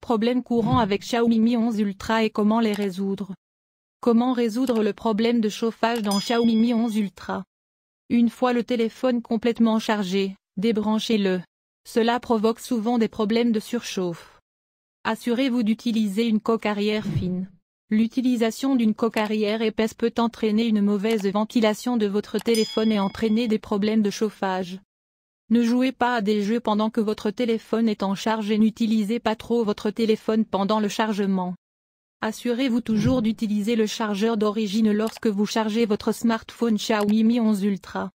problèmes courants avec Xiaomi Mi 11 Ultra et comment les résoudre. Comment résoudre le problème de chauffage dans Xiaomi Mi 11 Ultra? Une fois le téléphone complètement chargé, débranchez-le. Cela provoque souvent des problèmes de surchauffe. Assurez-vous d'utiliser une coque arrière fine. L'utilisation d'une coque arrière épaisse peut entraîner une mauvaise ventilation de votre téléphone et entraîner des problèmes de chauffage. Ne jouez pas à des jeux pendant que votre téléphone est en charge et n'utilisez pas trop votre téléphone pendant le chargement. Assurez-vous toujours d'utiliser le chargeur d'origine lorsque vous chargez votre smartphone Xiaomi Mi 11 Ultra.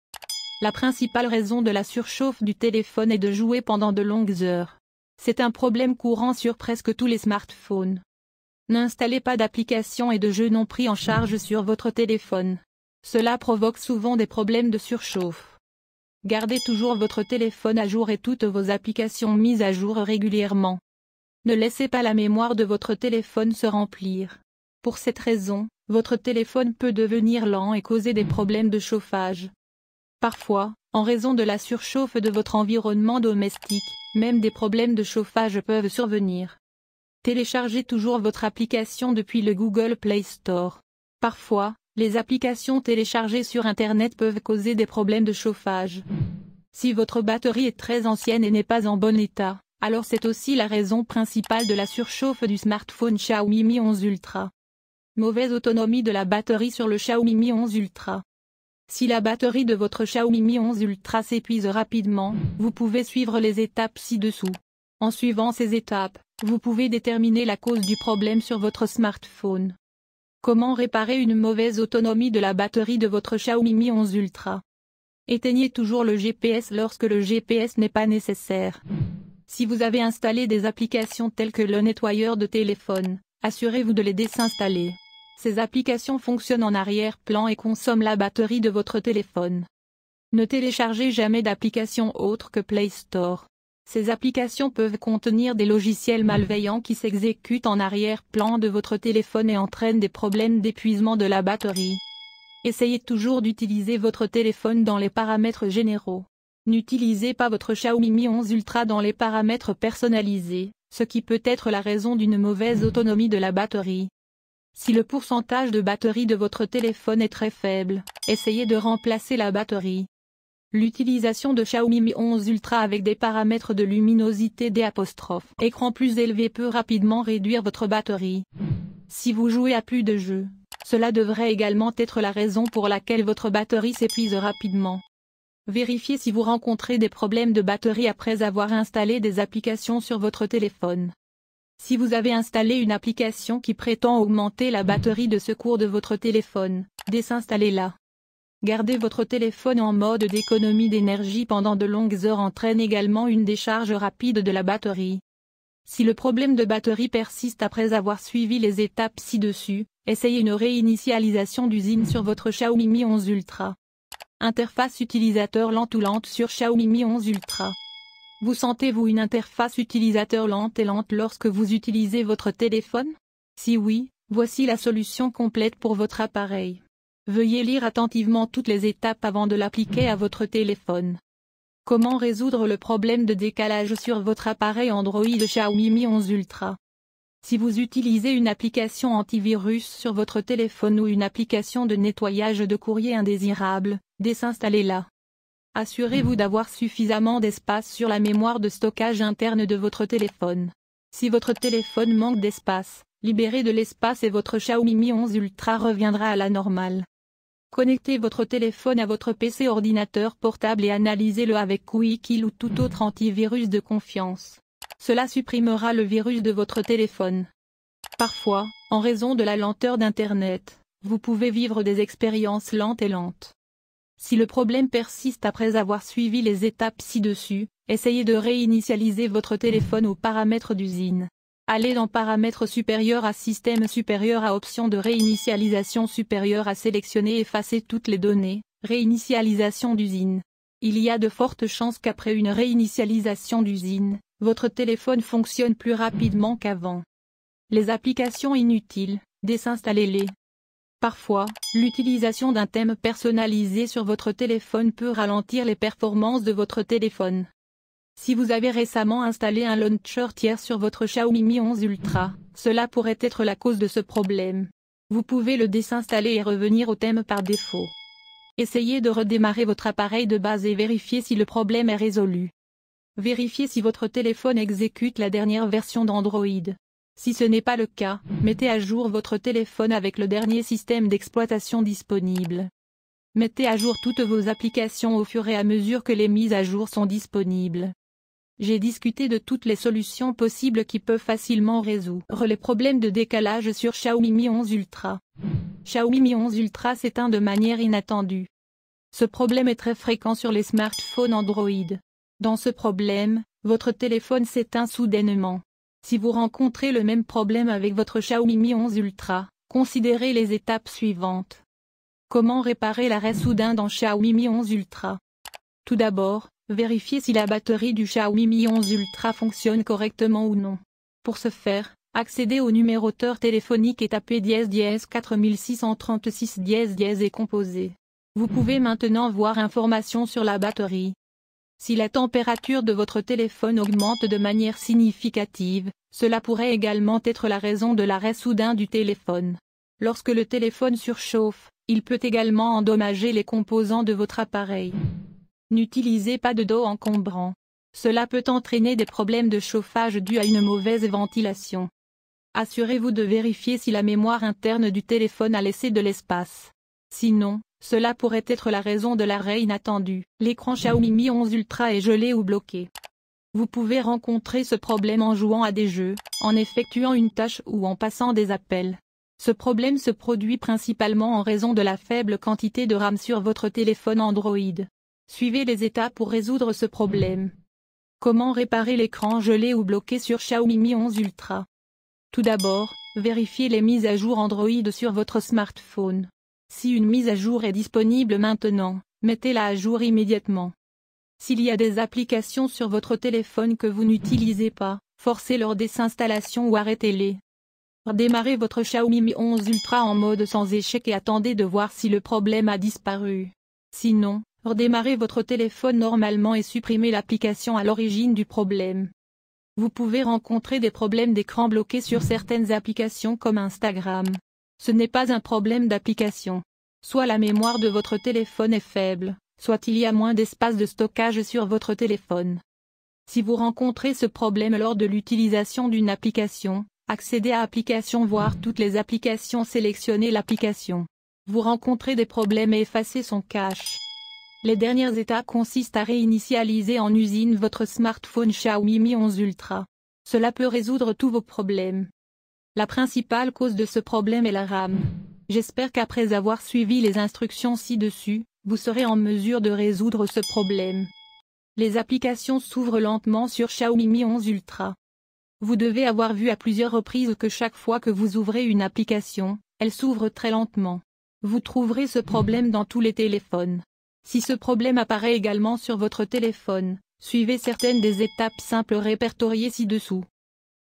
La principale raison de la surchauffe du téléphone est de jouer pendant de longues heures. C'est un problème courant sur presque tous les smartphones. N'installez pas d'applications et de jeux non pris en charge sur votre téléphone. Cela provoque souvent des problèmes de surchauffe. Gardez toujours votre téléphone à jour et toutes vos applications mises à jour régulièrement. Ne laissez pas la mémoire de votre téléphone se remplir. Pour cette raison, votre téléphone peut devenir lent et causer des problèmes de chauffage. Parfois, en raison de la surchauffe de votre environnement domestique, même des problèmes de chauffage peuvent survenir. Téléchargez toujours votre application depuis le Google Play Store. Parfois, les applications téléchargées sur Internet peuvent causer des problèmes de chauffage. Si votre batterie est très ancienne et n'est pas en bon état, alors c'est aussi la raison principale de la surchauffe du smartphone Xiaomi Mi 11 Ultra. Mauvaise autonomie de la batterie sur le Xiaomi Mi 11 Ultra. Si la batterie de votre Xiaomi Mi 11 Ultra s'épuise rapidement, vous pouvez suivre les étapes ci-dessous. En suivant ces étapes, vous pouvez déterminer la cause du problème sur votre smartphone. Comment réparer une mauvaise autonomie de la batterie de votre Xiaomi Mi 11 Ultra? Éteignez toujours le GPS lorsque le GPS n'est pas nécessaire. Si vous avez installé des applications telles que le nettoyeur de téléphone, assurez-vous de les désinstaller. Ces applications fonctionnent en arrière-plan et consomment la batterie de votre téléphone. Ne téléchargez jamais d'applications autres que Play Store. Ces applications peuvent contenir des logiciels malveillants qui s'exécutent en arrière-plan de votre téléphone et entraînent des problèmes d'épuisement de la batterie. Essayez toujours d'utiliser votre téléphone dans les paramètres généraux. N'utilisez pas votre Xiaomi Mi 11 Ultra dans les paramètres personnalisés, ce qui peut être la raison d'une mauvaise autonomie de la batterie. Si le pourcentage de batterie de votre téléphone est très faible, essayez de remplacer la batterie. L'utilisation de Xiaomi Mi 11 Ultra avec des paramètres de luminosité écran plus élevé peut rapidement réduire votre batterie. Si vous jouez à plus de jeux, cela devrait également être la raison pour laquelle votre batterie s'épuise rapidement. Vérifiez si vous rencontrez des problèmes de batterie après avoir installé des applications sur votre téléphone. Si vous avez installé une application qui prétend augmenter la batterie de secours de votre téléphone, désinstallez-la. Garder votre téléphone en mode d'économie d'énergie pendant de longues heures entraîne également une décharge rapide de la batterie. Si le problème de batterie persiste après avoir suivi les étapes ci-dessus, essayez une réinitialisation d'usine sur votre Xiaomi Mi 11 Ultra. Interface utilisateur lente ou lente sur Xiaomi Mi 11 Ultra. Vous sentez-vous une interface utilisateur lente lorsque vous utilisez votre téléphone? Si oui, voici la solution complète pour votre appareil. Veuillez lire attentivement toutes les étapes avant de l'appliquer à votre téléphone. Comment résoudre le problème de décalage sur votre appareil Android Xiaomi Mi 11 Ultra? Si vous utilisez une application antivirus sur votre téléphone ou une application de nettoyage de courrier indésirable, désinstallez-la. Assurez-vous d'avoir suffisamment d'espace sur la mémoire de stockage interne de votre téléphone. Si votre téléphone manque d'espace, libérez de l'espace et votre Xiaomi Mi 11 Ultra reviendra à la normale. Connectez votre téléphone à votre PC ordinateur portable et analysez-le avec QuickKill ou tout autre antivirus de confiance. Cela supprimera le virus de votre téléphone. Parfois, en raison de la lenteur d'Internet, vous pouvez vivre des expériences lentes. Si le problème persiste après avoir suivi les étapes ci-dessus, essayez de réinitialiser votre téléphone aux paramètres d'usine. Allez dans Paramètres supérieurs à Système supérieur à Options de réinitialisation supérieure à sélectionner Effacer toutes les données, Réinitialisation d'usine. Il y a de fortes chances qu'après une réinitialisation d'usine, votre téléphone fonctionne plus rapidement qu'avant. Les applications inutiles, désinstallez-les. Parfois, l'utilisation d'un thème personnalisé sur votre téléphone peut ralentir les performances de votre téléphone. Si vous avez récemment installé un launcher tiers sur votre Xiaomi Mi 11 Ultra, cela pourrait être la cause de ce problème. Vous pouvez le désinstaller et revenir au thème par défaut. Essayez de redémarrer votre appareil de base et vérifiez si le problème est résolu. Vérifiez si votre téléphone exécute la dernière version d'Android. Si ce n'est pas le cas, mettez à jour votre téléphone avec le dernier système d'exploitation disponible. Mettez à jour toutes vos applications au fur et à mesure que les mises à jour sont disponibles. J'ai discuté de toutes les solutions possibles qui peuvent facilement résoudre les problèmes de décalage sur Xiaomi Mi 11 Ultra. Xiaomi Mi 11 Ultra s'éteint de manière inattendue. Ce problème est très fréquent sur les smartphones Android. Dans ce problème, votre téléphone s'éteint soudainement. Si vous rencontrez le même problème avec votre Xiaomi Mi 11 Ultra, considérez les étapes suivantes. Comment réparer l'arrêt soudain dans Xiaomi Mi 11 Ultra? Tout d'abord, vérifiez si la batterie du Xiaomi Mi 11 Ultra fonctionne correctement ou non. Pour ce faire, accédez au numéroteur téléphonique et tapez ** 4636 * et composez. Vous pouvez maintenant voir informations sur la batterie. Si la température de votre téléphone augmente de manière significative, cela pourrait également être la raison de l'arrêt soudain du téléphone. Lorsque le téléphone surchauffe, il peut également endommager les composants de votre appareil. N'utilisez pas de dos encombrant. Cela peut entraîner des problèmes de chauffage dus à une mauvaise ventilation. Assurez-vous de vérifier si la mémoire interne du téléphone a laissé de l'espace. Sinon, cela pourrait être la raison de l'arrêt inattendu. L'écran Xiaomi Mi 11 Ultra est gelé ou bloqué. Vous pouvez rencontrer ce problème en jouant à des jeux, en effectuant une tâche ou en passant des appels. Ce problème se produit principalement en raison de la faible quantité de RAM sur votre téléphone Android. Suivez les étapes pour résoudre ce problème. Comment réparer l'écran gelé ou bloqué sur Xiaomi Mi 11 Ultra? Tout d'abord, vérifiez les mises à jour Android sur votre smartphone. Si une mise à jour est disponible maintenant, mettez-la à jour immédiatement. S'il y a des applications sur votre téléphone que vous n'utilisez pas, forcez leur désinstallation ou arrêtez-les. Redémarrez votre Xiaomi Mi 11 Ultra en mode sans échec et attendez de voir si le problème a disparu. Sinon, redémarrez votre téléphone normalement et supprimez l'application à l'origine du problème. Vous pouvez rencontrer des problèmes d'écran bloqué sur certaines applications comme Instagram. Ce n'est pas un problème d'application. Soit la mémoire de votre téléphone est faible, soit il y a moins d'espace de stockage sur votre téléphone. Si vous rencontrez ce problème lors de l'utilisation d'une application, accédez à Applications, voir toutes les applications, sélectionnez l'application. Vous rencontrez des problèmes et effacez son cache. Les dernières étapes consistent à réinitialiser en usine votre smartphone Xiaomi Mi 11 Ultra. Cela peut résoudre tous vos problèmes. La principale cause de ce problème est la RAM. J'espère qu'après avoir suivi les instructions ci-dessus, vous serez en mesure de résoudre ce problème. Les applications s'ouvrent lentement sur Xiaomi Mi 11 Ultra. Vous devez avoir vu à plusieurs reprises que chaque fois que vous ouvrez une application, elle s'ouvre très lentement. Vous trouverez ce problème dans tous les téléphones. Si ce problème apparaît également sur votre téléphone, suivez certaines des étapes simples répertoriées ci-dessous.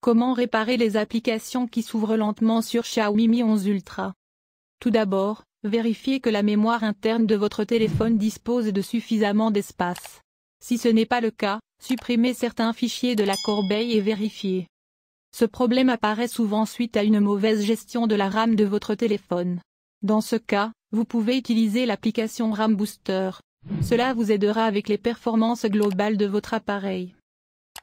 Comment réparer les applications qui s'ouvrent lentement sur Xiaomi Mi 11 Ultra? Tout d'abord, vérifiez que la mémoire interne de votre téléphone dispose de suffisamment d'espace. Si ce n'est pas le cas, supprimez certains fichiers de la corbeille et vérifiez. Ce problème apparaît souvent suite à une mauvaise gestion de la RAM de votre téléphone. Dans ce cas, vous pouvez utiliser l'application RAM Booster. Cela vous aidera avec les performances globales de votre appareil.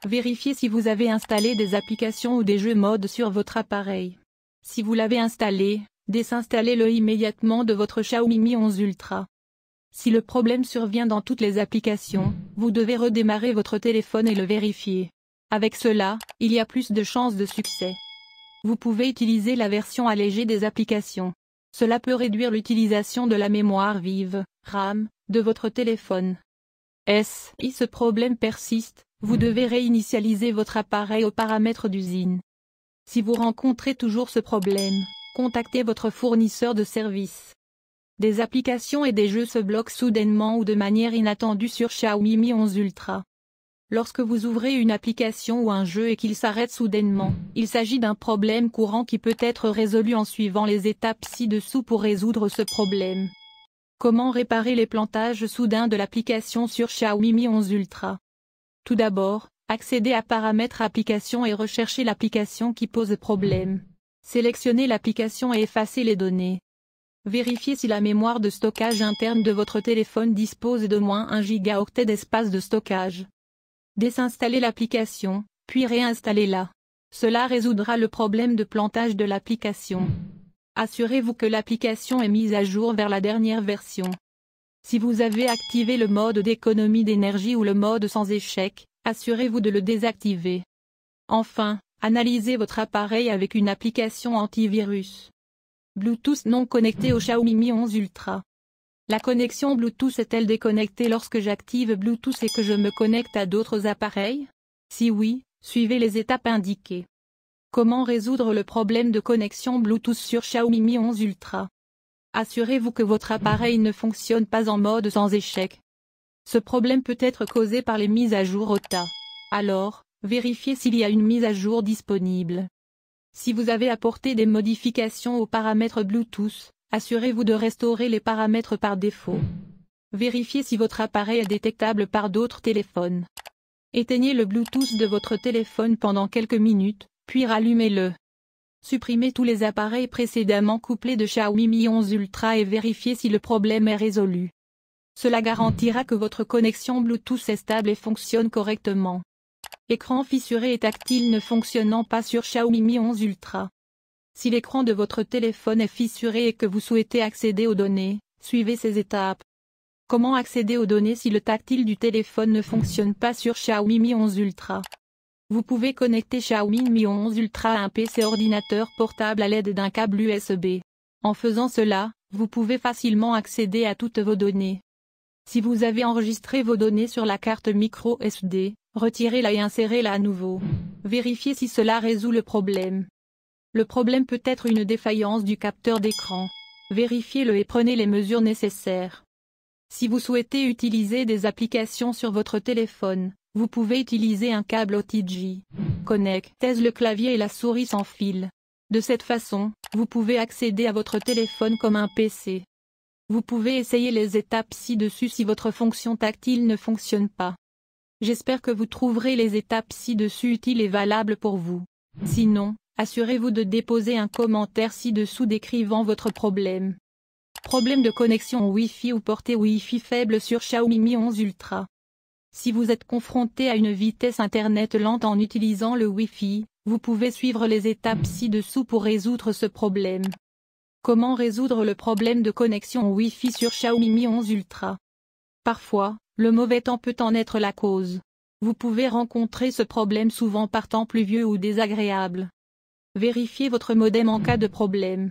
Vérifiez si vous avez installé des applications ou des jeux mode sur votre appareil. Si vous l'avez installé, désinstallez-le immédiatement de votre Xiaomi Mi 11 Ultra. Si le problème survient dans toutes les applications, vous devez redémarrer votre téléphone et le vérifier. Avec cela, il y a plus de chances de succès. Vous pouvez utiliser la version allégée des applications. Cela peut réduire l'utilisation de la mémoire vive, RAM, de votre téléphone. Si ce problème persiste, vous devez réinitialiser votre appareil aux paramètres d'usine. Si vous rencontrez toujours ce problème, contactez votre fournisseur de services. Des applications et des jeux se bloquent soudainement ou de manière inattendue sur Xiaomi Mi 11 Ultra. Lorsque vous ouvrez une application ou un jeu et qu'il s'arrête soudainement, il s'agit d'un problème courant qui peut être résolu en suivant les étapes ci-dessous pour résoudre ce problème. Comment réparer les plantages soudains de l'application sur Xiaomi Mi 11 Ultra? Tout d'abord, accédez à Paramètres application et recherchez l'application qui pose problème. Sélectionnez l'application et effacez les données. Vérifiez si la mémoire de stockage interne de votre téléphone dispose de moins 1 gigaoctet d'espace de stockage. Désinstallez l'application, puis réinstallez-la. Cela résoudra le problème de plantage de l'application. Assurez-vous que l'application est mise à jour vers la dernière version. Si vous avez activé le mode d'économie d'énergie ou le mode sans échec, assurez-vous de le désactiver. Enfin, analysez votre appareil avec une application antivirus. Bluetooth non connecté au Xiaomi Mi 11 Ultra. La connexion Bluetooth est-elle déconnectée lorsque j'active Bluetooth et que je me connecte à d'autres appareils? Si oui, suivez les étapes indiquées. Comment résoudre le problème de connexion Bluetooth sur Xiaomi Mi 11 Ultra? Assurez-vous que votre appareil ne fonctionne pas en mode sans échec. Ce problème peut être causé par les mises à jour OTA. Alors, vérifiez s'il y a une mise à jour disponible. Si vous avez apporté des modifications aux paramètres Bluetooth, assurez-vous de restaurer les paramètres par défaut. Vérifiez si votre appareil est détectable par d'autres téléphones. Éteignez le Bluetooth de votre téléphone pendant quelques minutes, puis rallumez-le. Supprimez tous les appareils précédemment couplés de Xiaomi Mi 11 Ultra et vérifiez si le problème est résolu. Cela garantira que votre connexion Bluetooth est stable et fonctionne correctement. Écran fissuré et tactile ne fonctionnant pas sur Xiaomi Mi 11 Ultra. Si l'écran de votre téléphone est fissuré et que vous souhaitez accéder aux données, suivez ces étapes. Comment accéder aux données si le tactile du téléphone ne fonctionne pas sur Xiaomi Mi 11 Ultra? Vous pouvez connecter Xiaomi Mi 11 Ultra à un PC ordinateur portable à l'aide d'un câble USB. En faisant cela, vous pouvez facilement accéder à toutes vos données. Si vous avez enregistré vos données sur la carte micro SD, retirez-la et insérez-la à nouveau. Vérifiez si cela résout le problème. Le problème peut être une défaillance du capteur d'écran. Vérifiez-le et prenez les mesures nécessaires. Si vous souhaitez utiliser des applications sur votre téléphone, vous pouvez utiliser un câble OTG. Connectez le clavier et la souris sans fil. De cette façon, vous pouvez accéder à votre téléphone comme un PC. Vous pouvez essayer les étapes ci-dessus si votre fonction tactile ne fonctionne pas. J'espère que vous trouverez les étapes ci-dessus utiles et valables pour vous. Sinon, assurez-vous de déposer un commentaire ci-dessous décrivant votre problème. Problème de connexion Wi-Fi ou portée Wi-Fi faible sur Xiaomi Mi 11 Ultra. Si vous êtes confronté à une vitesse Internet lente en utilisant le Wi-Fi, vous pouvez suivre les étapes ci-dessous pour résoudre ce problème. Comment résoudre le problème de connexion Wi-Fi sur Xiaomi Mi 11 Ultra? Parfois, le mauvais temps peut en être la cause. Vous pouvez rencontrer ce problème souvent par temps pluvieux ou désagréable. Vérifiez votre modem en cas de problème.